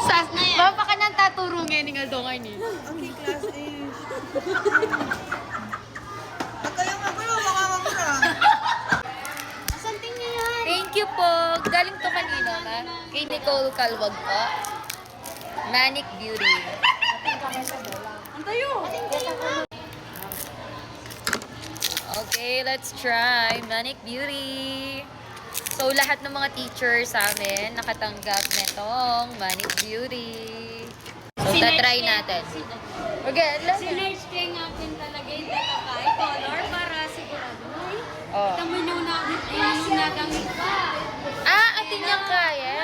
Sas na yan. Bapa ka nang taturungin ng aldongay ni. Okay, class is. Pag kayong magulo, baka mamura. Asanting niya yan. Thank you po. Galing to kanino, ma? Kay Nicole Calwag po. Manic Beauty. Ang tayo. Okay, let's try Manic Beauty. So, lahat ng mga teachers sa amin nakatanggap netong Manic Beauty. So, tatry natin. Okay, alam mo. Sinerge kayo nga din talaga yung tatapay color para sigurado. Uy, Oh. ito mo yung nagamit pa. Ah, atin yung kaya.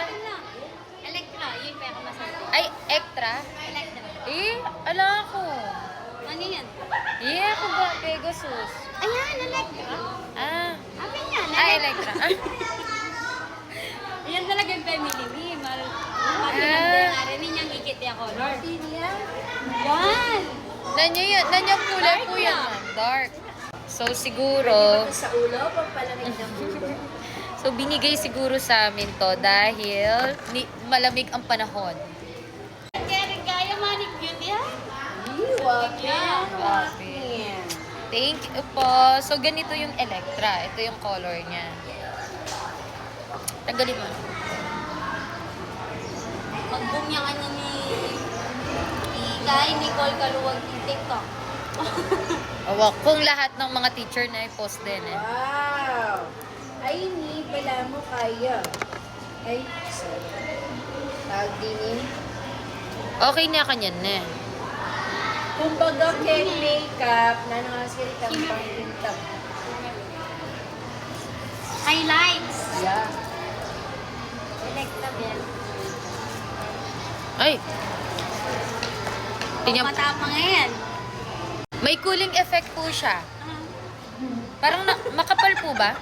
Electra, yun pero masarap. Ay, extra? Electra. Eh, ala ko. Ano yan? Yeah, ako ba? Pegasus. Ayan, Electra. Ah. Amin yan, Ah, Electra. Ah. Yan talaga yung family ni. Ah. Nga rin niyang ikit yung color. Yan. Nanyang kulay po yan, ma'am. Dark. So, siguro... Sa ulo, pagpalamig ng ulo. So, binigay siguro sa amin to dahil malamig ang panahon. Kaya rin kaya Manic Beauty ha? Iwag Okay. Thank you po. So, ganito yung Electra. Ito yung color niya. Tanggalin mo. Mag-boom yung ano ni Kay Nicole Kaluwag ng TikTok. Kung lahat ng mga teacher na i-post din eh. Wow! Ay, ni pala mo kaya. Ay, sorry. Tawag din eh. Okay na kanyan na. Kumbaga, kay makeup, na nangasalita ang pang-tintap. Highlights. Yeah. Electra yan. Ay! Tingnan, Matapang yan. may cooling effect po siya. Parang makapal po ba?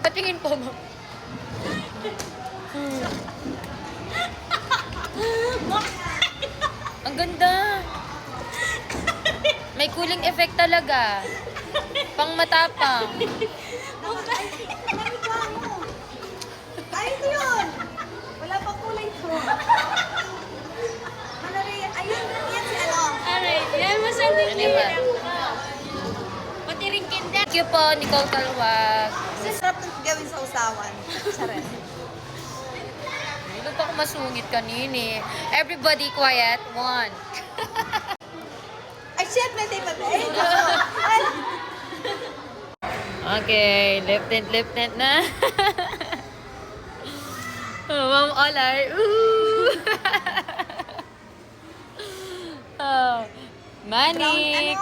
Patingin po mo. Ang ganda. May cooling effect talaga. Pang matapang. Ay, ito yun! Wala pa kulay ko. Ano rin yan? Ayun, yan si ano. Aray, yan masarap Ano ba? Pati rin kinder. Thank you po, Nicole Calwag. Sarap ng gawin sa usawan. Sarap. Ano pa kung masungit kanini? Everybody quiet. One. Ay, syempre, tayo pa ba? Okay, left-hand na. Oh, Ma'am Olay. Ooh! Oh, Manik.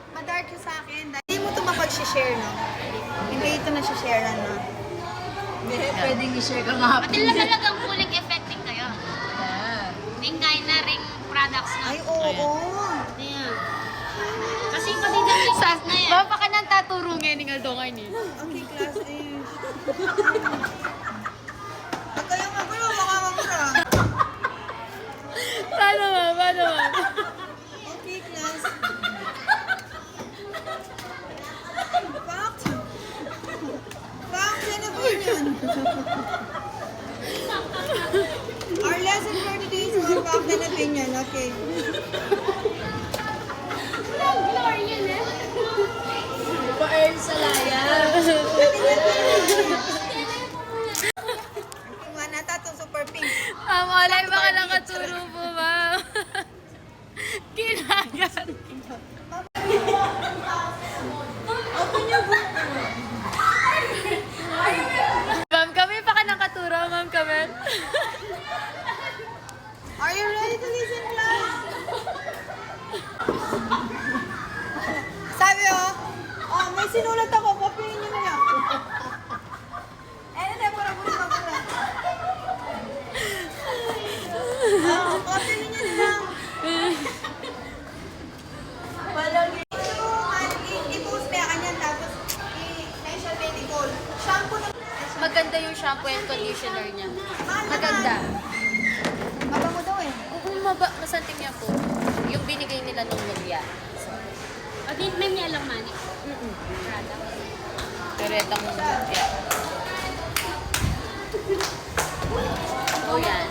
Madark yung sa akin. Hindi mo ito mapag-share, no? Hindi ito na-share, no? Hindi, pwedeng i-share ka nga. Pati lang talagang cooling effect din kayo. Ring kaya na ring products na. Ay, oo. Ayan. Kasi pati daw yung Sas na yan. Bapa ka nang taturungin ng aldongay ni. Okay, class is. Pag kayong magulo, baka mamura. Paano ba? Paano ba? Okay, class. Fact. Fact, ano ba yun? Our lesson for today is about fact and opinion. Okay. Gloria na. Pa-earn sa laya. Yung natatong super pink. Ma'am Olay, baka nakaturo po, ma'am. Kinagat. Ma'am, kami pa ka nakaturo, ma'am, kami. Are you ready to listen, class? Sabi may sinulat ako, kopyahin niyo na yan. Hindi, mura. Kopyahin niyo na lang. Walang i-post niya kanyan, tapos i-mention medical. Shampoo na. Maganda yung shampoo and conditioner niya. Maganda. Mabango daw eh. Oo, masanting niya po. Yung binigay nila nung Nubia. O din may niya lang Manic. Product. Karetang Nubia. Oh, yan.